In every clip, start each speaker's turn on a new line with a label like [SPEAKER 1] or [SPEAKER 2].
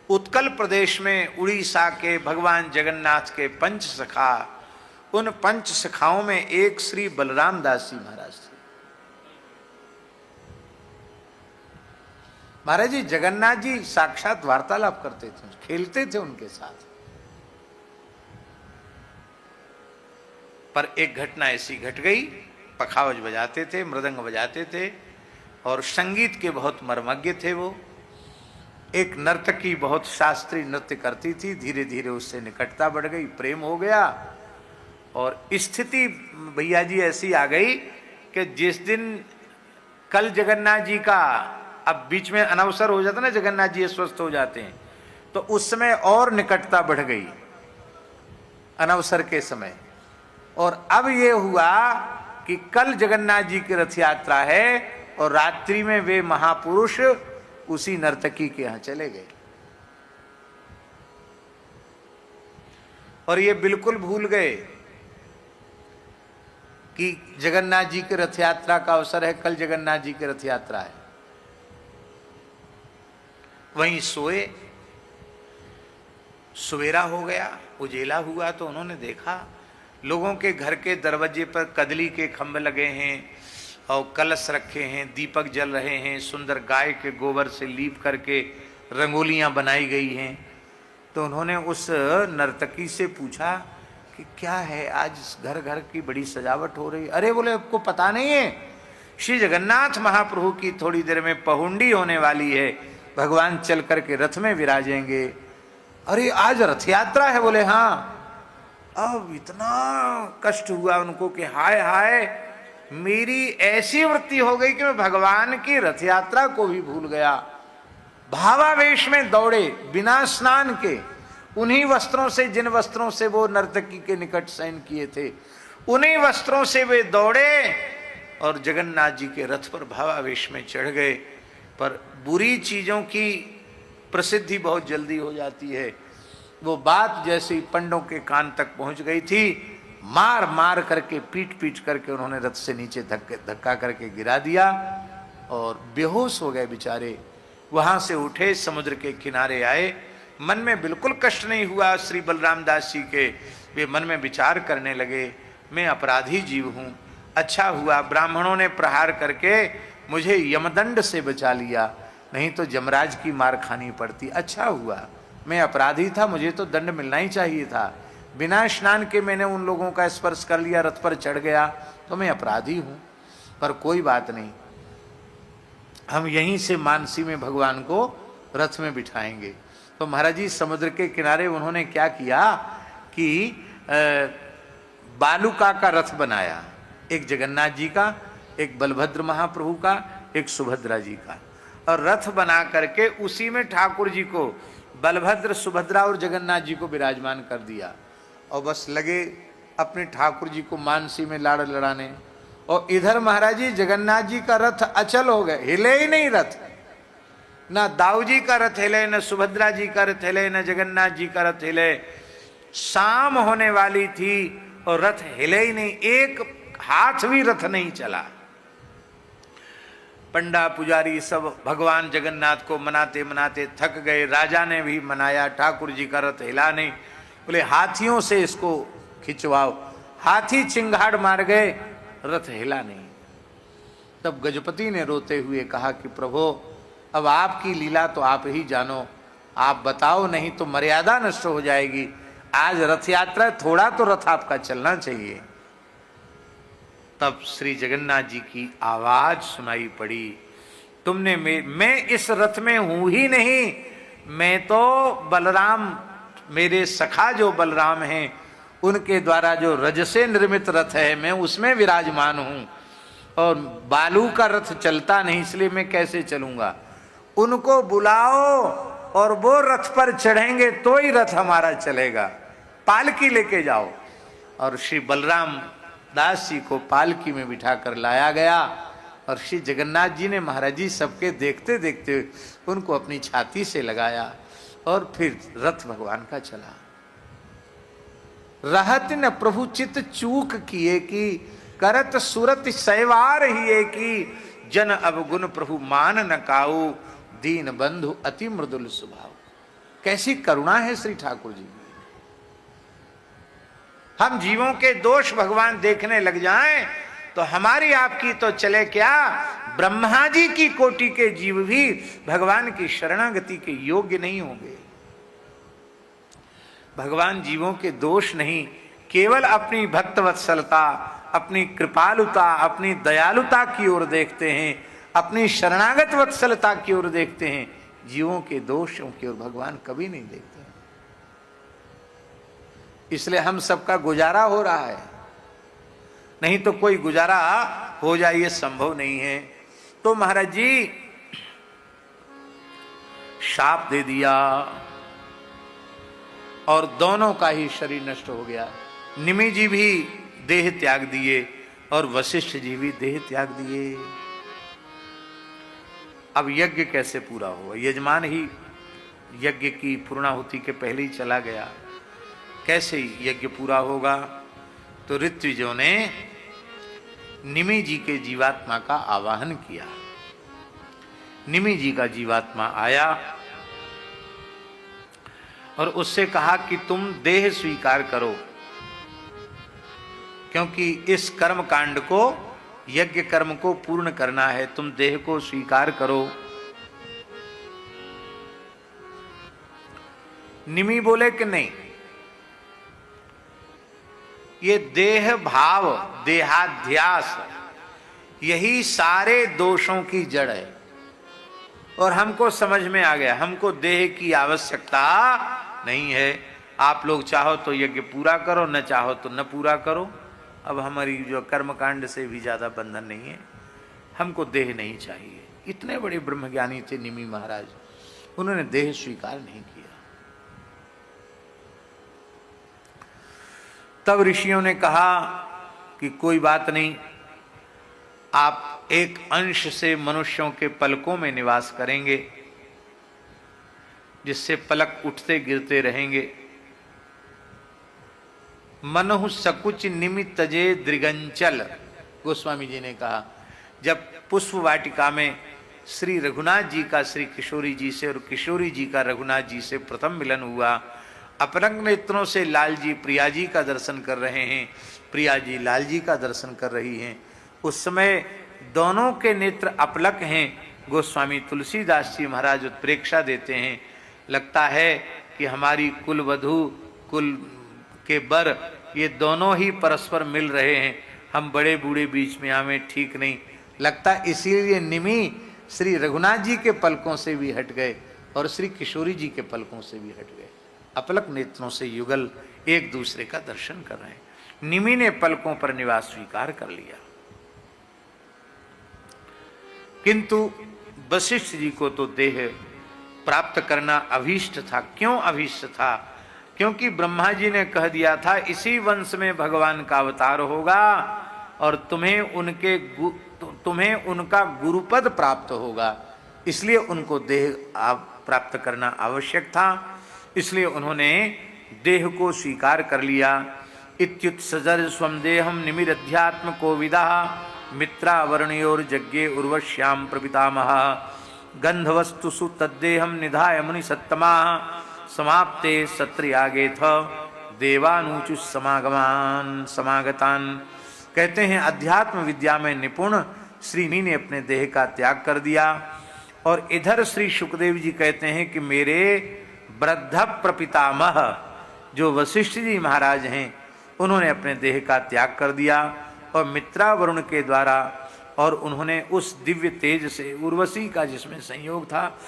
[SPEAKER 1] उत्कल प्रदेश में उड़ीसा के भगवान जगन्नाथ के पंच सखा, उन पंच सखाओं में एक श्री बलराम दास जी महाराज थे। महाराज जी जगन्नाथ जी साक्षात वार्तालाप करते थे, खेलते थे उनके साथ। पर एक घटना ऐसी घट गई, पखावज बजाते थे, मृदंग बजाते थे और संगीत के बहुत मर्मज्ञ थे वो। एक नर्तकी बहुत शास्त्रीय नृत्य करती थी, धीरे धीरे उससे निकटता बढ़ गई, प्रेम हो गया और स्थिति भैया जी ऐसी आ गई कि जिस दिन कल जगन्नाथ जी का, अब बीच में अनवसर हो जाता ना, जगन्नाथ जी स्वस्थ हो जाते हैं, तो उस समय और निकटता बढ़ गई अनवसर के समय। और अब ये हुआ कि कल जगन्नाथ जी की रथ यात्रा है और रात्रि में वे महापुरुष उसी नर्तकी के यहां चले गए और ये बिल्कुल भूल गए कि जगन्नाथ जी की रथ यात्रा का अवसर है, कल जगन्नाथ जी की रथ यात्रा है। वहीं सोए, सवेरा हो गया, उजेला हुआ तो उन्होंने देखा लोगों के घर के दरवाजे पर कदली के खंभ लगे हैं और कलश रखे हैं, दीपक जल रहे हैं, सुंदर गाय के गोबर से लीप करके रंगोलियां बनाई गई हैं। तो उन्होंने उस नर्तकी से पूछा कि क्या है, आज घर घर की बड़ी सजावट हो रही। अरे बोले आपको पता नहीं है, श्री जगन्नाथ महाप्रभु की थोड़ी देर में पहुंडी होने वाली है, भगवान चल करके रथ में विराजेंगे। अरे आज रथ यात्रा है? बोले हाँ। अब इतना कष्ट हुआ उनको कि हाय हाय, मेरी ऐसी वृत्ति हो गई कि मैं भगवान की रथ यात्रा को भी भूल गया। भावावेश में दौड़े बिना स्नान के, उन्हीं वस्त्रों से जिन वस्त्रों से वो नर्तकी के निकट शयन किए थे, उन्हीं वस्त्रों से वे दौड़े और जगन्नाथ जी के रथ पर भावावेश में चढ़ गए। पर बुरी चीजों की प्रसिद्धि बहुत जल्दी हो जाती है। वो बात जैसे पंडों के कान तक पहुंच गई थी, मार मार करके, पीट पीट करके उन्होंने रथ से नीचे धक्का करके गिरा दिया और बेहोश हो गए बेचारे। वहां से उठे, समुद्र के किनारे आए, मन में बिल्कुल कष्ट नहीं हुआ श्री बलराम दास जी के। वे मन में विचार करने लगे, मैं अपराधी जीव हूं, अच्छा हुआ ब्राह्मणों ने प्रहार करके मुझे यमदंड से बचा लिया, नहीं तो जमराज की मार खानी पड़ती। अच्छा हुआ, मैं अपराधी था, मुझे तो दंड मिलना ही चाहिए था। बिना स्नान के मैंने उन लोगों का स्पर्श कर लिया, रथ पर चढ़ गया, तो मैं अपराधी हूं। पर कोई बात नहीं, हम यहीं से मानसी में भगवान को रथ में बिठाएंगे। तो महाराज जी समुद्र के किनारे उन्होंने क्या किया कि बालुका का रथ बनाया, एक जगन्नाथ जी का, एक बलभद्र महाप्रभु का, एक सुभद्रा जी का, और रथ बना करके उसी में ठाकुर जी को, बलभद्र, सुभद्रा और जगन्नाथ जी को विराजमान कर दिया। और बस लगे अपने ठाकुर जी को मानसी में लाड़ लड़ाने। और इधर महाराज जी जगन्नाथ जी का रथ अचल हो गए, हिले ही नहीं रथ। ना दाऊ जी का रथ हिले, न सुभद्रा जी का रथ हिले, न जगन्नाथ जी का रथ हिले। शाम होने वाली थी और रथ हिले ही नहीं, एक हाथ भी रथ नहीं चला। पंडा पुजारी सब भगवान जगन्नाथ को मनाते मनाते थक गए। राजा ने भी मनाया, ठाकुर जी का रथ हिला नहीं। बोले हाथियों से इसको खिंचवाओ, हाथी चिंगाड़ मार गए, रथ हिला नहीं। तब गजपति ने रोते हुए कहा कि प्रभु अब आपकी लीला तो आप ही जानो, आप बताओ, नहीं तो मर्यादा नष्ट हो जाएगी। आज रथ यात्रा, थोड़ा तो रथ आपका चलना चाहिए। तब श्री जगन्नाथ जी की आवाज सुनाई पड़ी, तुमने मैं इस रथ में हूं ही नहीं, मैं तो बलराम, मेरे सखा जो बलराम हैं उनके द्वारा जो रज से निर्मित रथ है, मैं उसमें विराजमान हूं। और बालू का रथ चलता नहीं, इसलिए मैं कैसे चलूंगा। उनको बुलाओ और वो रथ पर चढ़ेंगे तो ही रथ हमारा चलेगा, पालकी लेके जाओ। और श्री बलराम दास जी को पालकी में बिठा कर लाया गया और श्री जगन्नाथ जी ने महाराज जी सबके देखते देखते उनको अपनी छाती से लगाया और फिर रथ भगवान का चला। रहत न प्रभु चित चूक किए की, करत सुरत सैवार हिए की, जन अवगुण प्रभु मान न काऊ, दीन बंधु अति मृदुल स्वभाव। कैसी करुणा है श्री ठाकुर जी की। हम जीवों के दोष भगवान देखने लग जाएं तो हमारी आपकी तो चले क्या, ब्रह्मा जी की कोटि के जीव भी भगवान की शरणागति के योग्य नहीं होंगे। भगवान जीवों के दोष नहीं, केवल अपनी भक्तवत्सलता, अपनी कृपालुता, अपनी दयालुता की ओर देखते हैं, अपनी शरणागत वत्सलता की ओर देखते हैं। जीवों के दोषों की ओर भगवान कभी नहीं देखते। इसलिए हम सबका गुजारा हो रहा है, नहीं तो कोई गुजारा हो जाए ये संभव नहीं है। तो महाराज जी शाप दे दिया और दोनों का ही शरीर नष्ट हो गया। निमि जी भी देह त्याग दिए और वशिष्ठ जी भी देह त्याग दिए। अब यज्ञ कैसे पूरा हुआ? यजमान ही यज्ञ की पूर्णाहुति के पहले ही चला गया, कैसे यज्ञ पूरा होगा? तो ऋत्विजों ने निमि जी के जीवात्मा का आवाहन किया। निमि जी का जीवात्मा आया और उससे कहा कि तुम देह स्वीकार करो, क्योंकि इस कर्म कांड को, यज्ञ कर्म को पूर्ण करना है, तुम देह को स्वीकार करो। निमि बोले कि नहीं, ये देह भाव, देहाध्यास, यही सारे दोषों की जड़ है। और हमको समझ में आ गया, हमको देह की आवश्यकता नहीं है। आप लोग चाहो तो यज्ञ पूरा करो, न चाहो तो न पूरा करो। अब हमारी जो कर्मकांड से भी ज्यादा बंधन नहीं है, हमको देह नहीं चाहिए। इतने बड़े ब्रह्मज्ञानी थे निमि महाराज, उन्होंने देह स्वीकार नहीं किया। तब ऋषियों ने कहा कि कोई बात नहीं, आप एक अंश से मनुष्यों के पलकों में निवास करेंगे, जिससे पलक उठते गिरते रहेंगे। मनहु सकुच निमित तजे दृगंचल, गोस्वामी जी ने कहा। जब पुष्प वाटिका में श्री रघुनाथ जी का श्री किशोरी जी से और किशोरी जी का रघुनाथ जी से प्रथम मिलन हुआ, अपरंग नेत्रों से लाल जी प्रिया जी का दर्शन कर रहे हैं, प्रिया जी लाल जी का दर्शन कर रही हैं। उस समय दोनों के नेत्र अपलक हैं। गोस्वामी तुलसीदास जी महाराज उत्प्रेक्षा देते हैं, लगता है कि हमारी कुल वधू, कुल के बर, ये दोनों ही परस्पर मिल रहे हैं। हम बड़े बूढ़े बीच में आवे, ठीक नहीं लगता। इसीलिए निमि श्री रघुनाथ जी के पलकों से भी हट गए और श्री किशोरी जी के पलकों से भी हट गए। अपलक नेत्रों से युगल एक दूसरे का दर्शन कर रहे हैं। निमि ने पलकों पर निवास स्वीकार कर लिया, किंतु वशिष्ठ जी को तो देह प्राप्त करना अभीष्ट था। क्यों अभीष्ट था? क्योंकि ब्रह्मा जी ने कह दिया था इसी वंश में भगवान का अवतार होगा और तुम्हें उनका गुरुपद प्राप्त होगा। इसलिए उनको देह प्राप्त करना आवश्यक था। इसलिए उन्होंने देह को स्वीकार कर लिया। इत्युत्सजर स्वम देहम निमिरध्यात्म कोविदा मित्रावर्णयोर यज्ञे उर्वश्याम प्रपितामह गंधवस्तुसु तद्देहम निधाय मुनि सत्तमा समाप्ते सत्रियागेथ देवानुचु समागतान। कहते हैं अध्यात्म विद्या में निपुण श्री नी ने अपने देह का त्याग कर दिया। और इधर श्री सुखदेव जी कहते हैं कि मेरे वृद्ध प्रपितामह जो वशिष्ठ जी महाराज हैं, उन्होंने अपने देह का त्याग कर दिया और मित्रा वरुण के द्वारा, और उन्होंने उस दिव्य तेज से, उर्वशी का जिसमें संयोग था,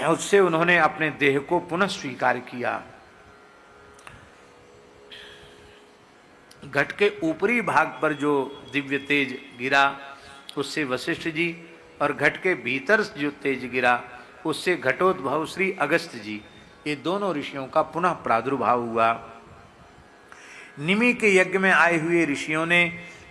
[SPEAKER 1] उससे उन्होंने अपने देह को पुनः स्वीकार किया। घट के ऊपरी भाग पर जो दिव्य तेज गिरा उससे वशिष्ठ जी, और घट के भीतर जो तेज गिरा उससे घटोद्भव श्री अगस्त्य जी, ये दोनों ऋषियों का पुनः प्रादुर्भाव हुआ। निमि के यज्ञ में आए हुए ऋषियों ने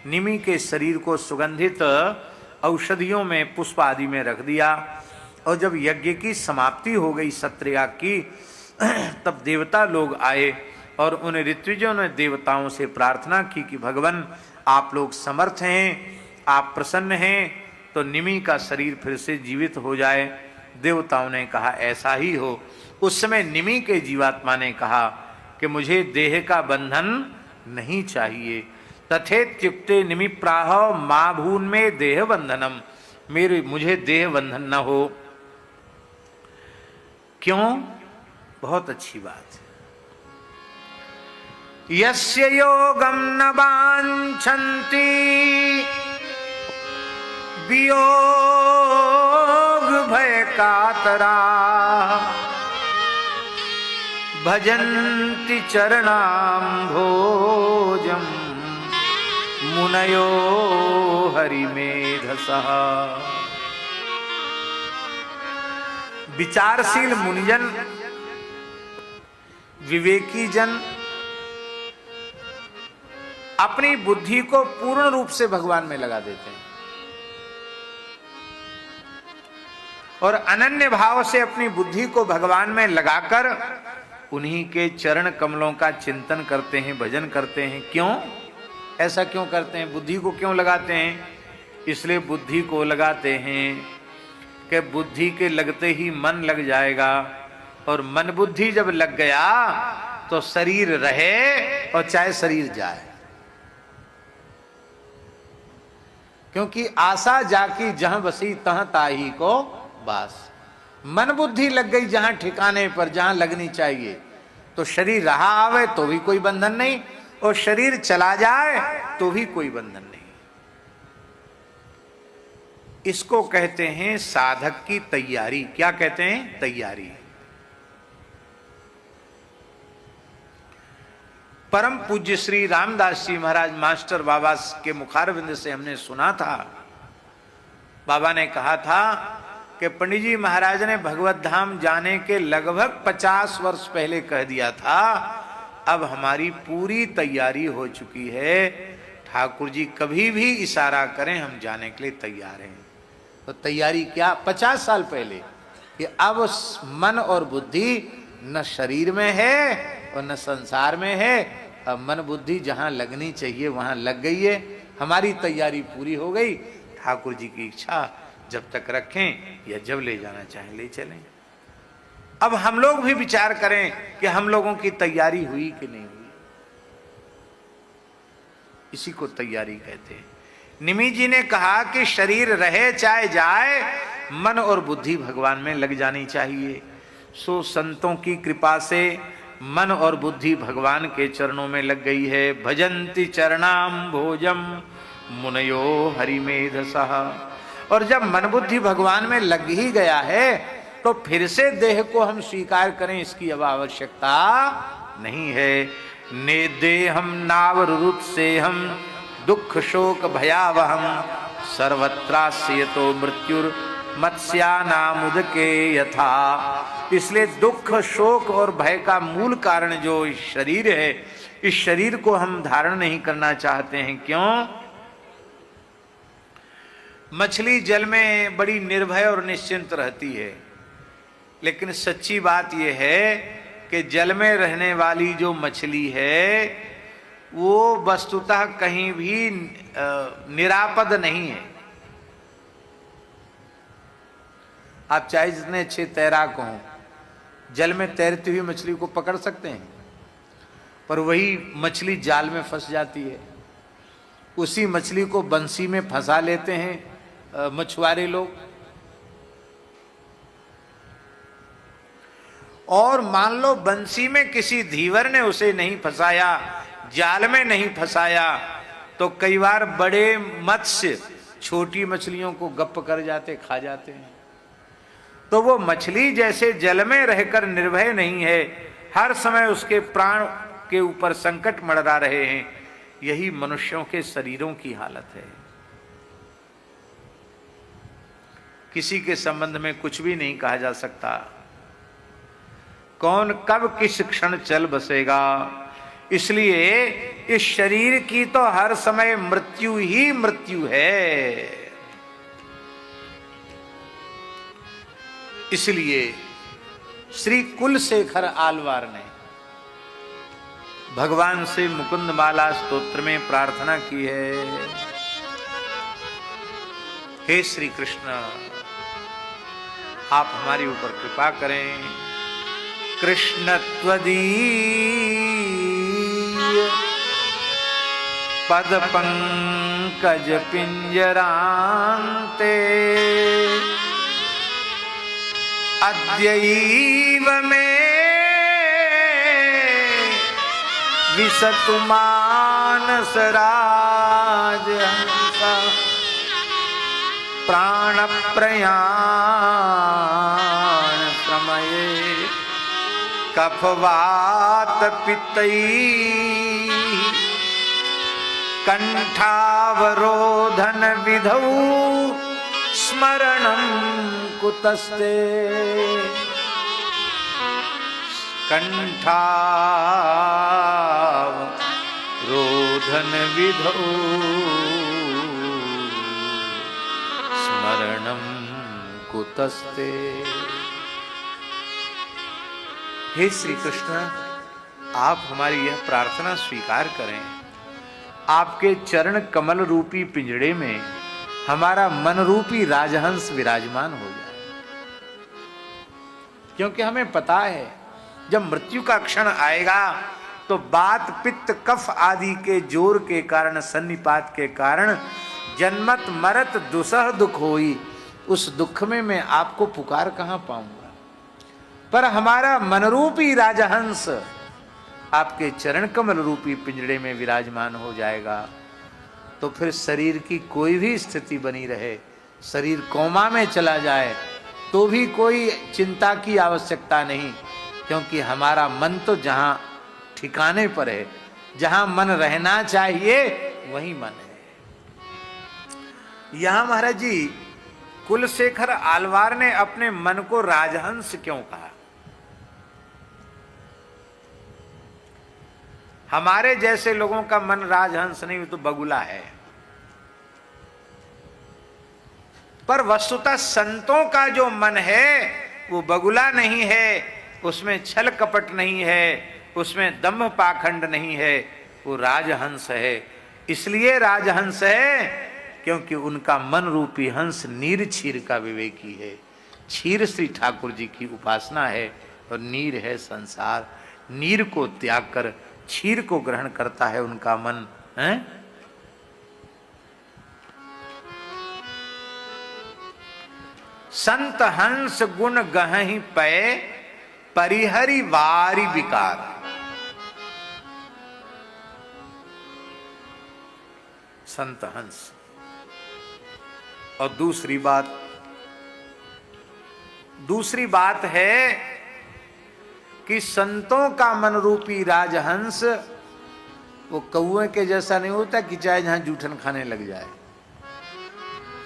[SPEAKER 1] निमि के शरीर को सुगंधित औषधियों में, पुष्प आदि में रख दिया। और जब यज्ञ की समाप्ति हो गई सत्रयाग की, तब देवता लोग आए और उन ऋत्विजों ने देवताओं से प्रार्थना की कि भगवान आप लोग समर्थ हैं, आप प्रसन्न हैं, तो निमि का शरीर फिर से जीवित हो जाए। देवताओं ने कहा ऐसा ही हो। उस समय निमि के जीवात्मा ने कहा कि मुझे देह का बंधन नहीं चाहिए। तथेत्युक्ते निमि प्राह मा भून में देह बंधनम, मुझे देह बंधन न हो। क्यों? बहुत अच्छी बात है। यस्य योगम न वांछन्ति वियोग भय कातरा, भजन्ति चरणाम्भोजम मुनयो हरिमेधसः। विचारशील मुनिजन, विवेकी जन अपनी बुद्धि को पूर्ण रूप से भगवान में लगा देते हैं और अनन्य भाव से अपनी बुद्धि को भगवान में लगाकर उन्हीं के चरण कमलों का चिंतन करते हैं, भजन करते हैं। क्यों? ऐसा क्यों करते हैं? बुद्धि को क्यों लगाते हैं? इसलिए बुद्धि को लगाते हैं कि बुद्धि के लगते ही मन लग जाएगा, और मन बुद्धि जब लग गया तो शरीर रहे और चाहे शरीर जाए। क्योंकि आशा जाकी जहां बसी तहां ताही को बास। मन बुद्धि लग गई जहां ठिकाने पर, जहां लगनी चाहिए, तो शरीर रहा आवे तो भी कोई बंधन नहीं, और शरीर चला जाए तो भी कोई बंधन नहीं। इसको कहते हैं साधक की तैयारी। क्या कहते हैं? तैयारी। परम पूज्य श्री रामदास जी महाराज मास्टर बाबा के मुखारविंद से हमने सुना था, बाबा ने कहा था कि पंडित जी महाराज ने भगवत धाम जाने के लगभग 50 वर्ष पहले कह दिया था, अब हमारी पूरी तैयारी हो चुकी है, ठाकुर जी कभी भी इशारा करें हम जाने के लिए तैयार हैं। तो तैयारी क्या? 50 साल पहले कि अब मन और बुद्धि न शरीर में है और न संसार में है, अब मन बुद्धि जहां लगनी चाहिए वहां लग गई है। हमारी तैयारी पूरी हो गई। ठाकुर जी की इच्छा जब तक रखें या जब ले जाना चाहें ले चलें। अब हम लोग भी विचार करें कि हम लोगों की तैयारी हुई कि नहीं हुई। इसी को तैयारी कहते हैं। निमि जी ने कहा कि शरीर रहे चाहे जाए, मन और बुद्धि भगवान में लग जानी चाहिए। सो संतों की कृपा से मन और बुद्धि भगवान के चरणों में लग गई है। भजन्ति चरणाम भोजम मुनयो हरिमेधसः। और जब मन बुद्धि भगवान में लग ही गया है तो फिर से देह को हम स्वीकार करें, इसकी अब आवश्यकता नहीं है। ने देहम नावरुत से हम दुख शोक भयावहम, सर्वत्रास्यतो मृत्युर मत्स्यानामुदके यथा। इसलिए दुख शोक और भय का मूल कारण जो शरीर है, इस शरीर को हम धारण नहीं करना चाहते हैं। क्यों? मछली जल में बड़ी निर्भय और निश्चिंत रहती है, लेकिन सच्ची बात यह है कि जल में रहने वाली जो मछली है वो वस्तुतः कहीं भी निरापद नहीं है। आप चाहे जितने अच्छे तैराक हों, जल में तैरती हुई मछली को पकड़ सकते हैं, पर वही मछली जाल में फंस जाती है। उसी मछली को बंसी में फंसा लेते हैं मछुआरे लोग। और मान लो बंसी में किसी धीवर ने उसे नहीं फंसाया, जाल में नहीं फंसाया, तो कई बार बड़े मत्स्य छोटी मछलियों को गप कर जाते, खा जाते हैं। तो वो मछली जैसे जल में रहकर निर्भय नहीं है, हर समय उसके प्राण के ऊपर संकट मंडरा रहे हैं, यही मनुष्यों के शरीरों की हालत है। किसी के संबंध में कुछ भी नहीं कहा जा सकता। कौन कब किस क्षण चल बसेगा। इसलिए इस शरीर की तो हर समय मृत्यु ही मृत्यु है। इसलिए श्री कुलशेखर आलवार ने भगवान से मुकुंद माला स्तोत्र में प्रार्थना की है, हे श्री कृष्ण, आप हमारे ऊपर कृपा करें। कृष्ण त्वदीय पद पंकज पिंजरांते अद्यैव मे विशतु मानस राजहंसा प्राण प्रयाण समये कफवात पित्तै कंठावरोधन विधौ स्मरणं कुतस्ते कंठावरोधन विधौ स्मरणं कुतस्ते। हे श्री कृष्ण, आप हमारी यह प्रार्थना स्वीकार करें। आपके चरण कमल रूपी पिंजड़े में हमारा मन रूपी राजहंस विराजमान हो जाए, क्योंकि हमें पता है जब मृत्यु का क्षण आएगा तो बात पित्त कफ आदि के जोर के कारण, सन्निपात के कारण जन्मत मरत दुसह दुख होई। उस दुख में मैं आपको पुकार कहां पाऊंगा। पर हमारा मनरूपी राजहंस आपके चरण कमल रूपी पिंजड़े में विराजमान हो जाएगा तो फिर शरीर की कोई भी स्थिति बनी रहे, शरीर कोमा में चला जाए तो भी कोई चिंता की आवश्यकता नहीं, क्योंकि हमारा मन तो जहां ठिकाने पर है, जहां मन रहना चाहिए वही मन है। यहां महाराज जी कुलशेखर आलवार ने अपने मन को राजहंस क्यों कहा? हमारे जैसे लोगों का मन राजहंस नहीं, वो तो बगुला है। पर वस्तुतः संतों का जो मन है वो बगुला नहीं है, उसमें छल कपट नहीं है, उसमें दंभ पाखंड नहीं है, वो राजहंस है। इसलिए राजहंस है क्योंकि उनका मन रूपी हंस नीर क्षीर का विवेकी है। क्षीर श्री ठाकुर जी की उपासना है और नीर है संसार। नीर को त्याग कर क्षीर को ग्रहण करता है उनका मन है। संत हंस गुण गहहि पै परिहरि वारी विकार। संत हंस। और दूसरी बात है कि संतों का मन रूपी राजहंस वो कौए के जैसा नहीं होता कि चाहे जहां जूठन खाने लग जाए।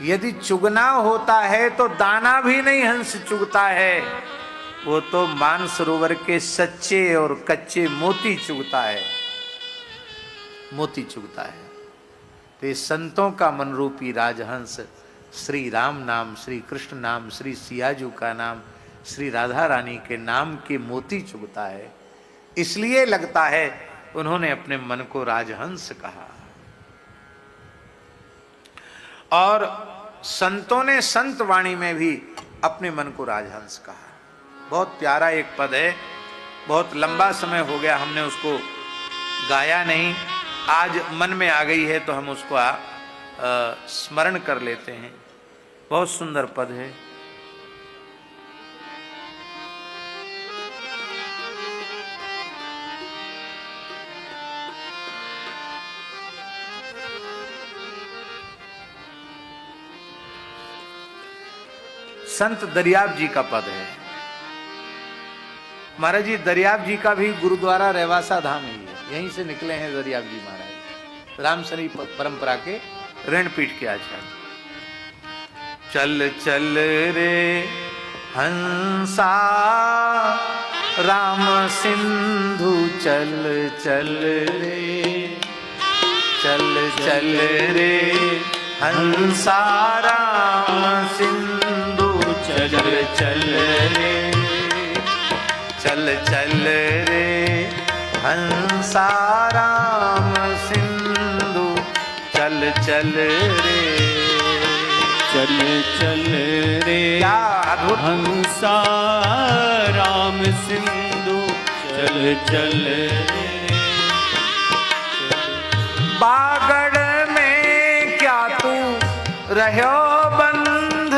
[SPEAKER 1] यदि चुगना होता है तो दाना भी नहीं हंस चुगता है, वो तो मानसरोवर के सच्चे और कच्चे मोती चुगता है, मोती चुगता है। तो ये संतों का मन रूपी राजहंस श्री राम नाम, श्री कृष्ण नाम, श्री सियाजू का नाम, श्री राधा रानी के नाम के मोती चुगता है। इसलिए लगता है उन्होंने अपने मन को राजहंस कहा। और संतों ने संत वाणी में भी अपने मन को राजहंस कहा। बहुत प्यारा एक पद है, बहुत लंबा समय हो गया हमने उसको गाया नहीं, आज मन में आ गई है तो हम उसको स्मरण कर लेते हैं। बहुत सुंदर पद है। संत दरियाब जी का पद है। महाराज जी दरियाब जी का भी गुरुद्वारा रेवासा धाम ही है, यहीं से निकले हैं दरियाब जी महाराज, रामसरी परंपरा के ऋणपीठ के आचार्य। चल चल रे हंसा राम सिंधु चल चल रे, चल चल रे हंसा राम सिंधु चल चल रे, चल चल रे हंसा राम सिंधु चल चल रे,
[SPEAKER 2] चल चल रे
[SPEAKER 1] क्या अद्भुत
[SPEAKER 2] हंसा राम सिंधु चल चल रे।
[SPEAKER 1] बागड़ में क्या तू रहो बंध,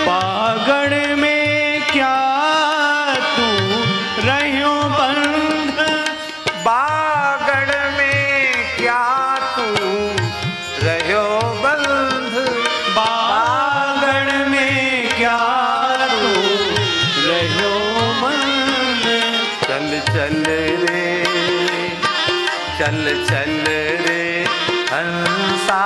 [SPEAKER 2] बागड़ में क्या तू रहो बंध,
[SPEAKER 1] बागड़ में क्या तू रहो बंध,
[SPEAKER 2] बागड़ में क्या तू रहो बंध।
[SPEAKER 1] चल चल रे चल चल रे हंसा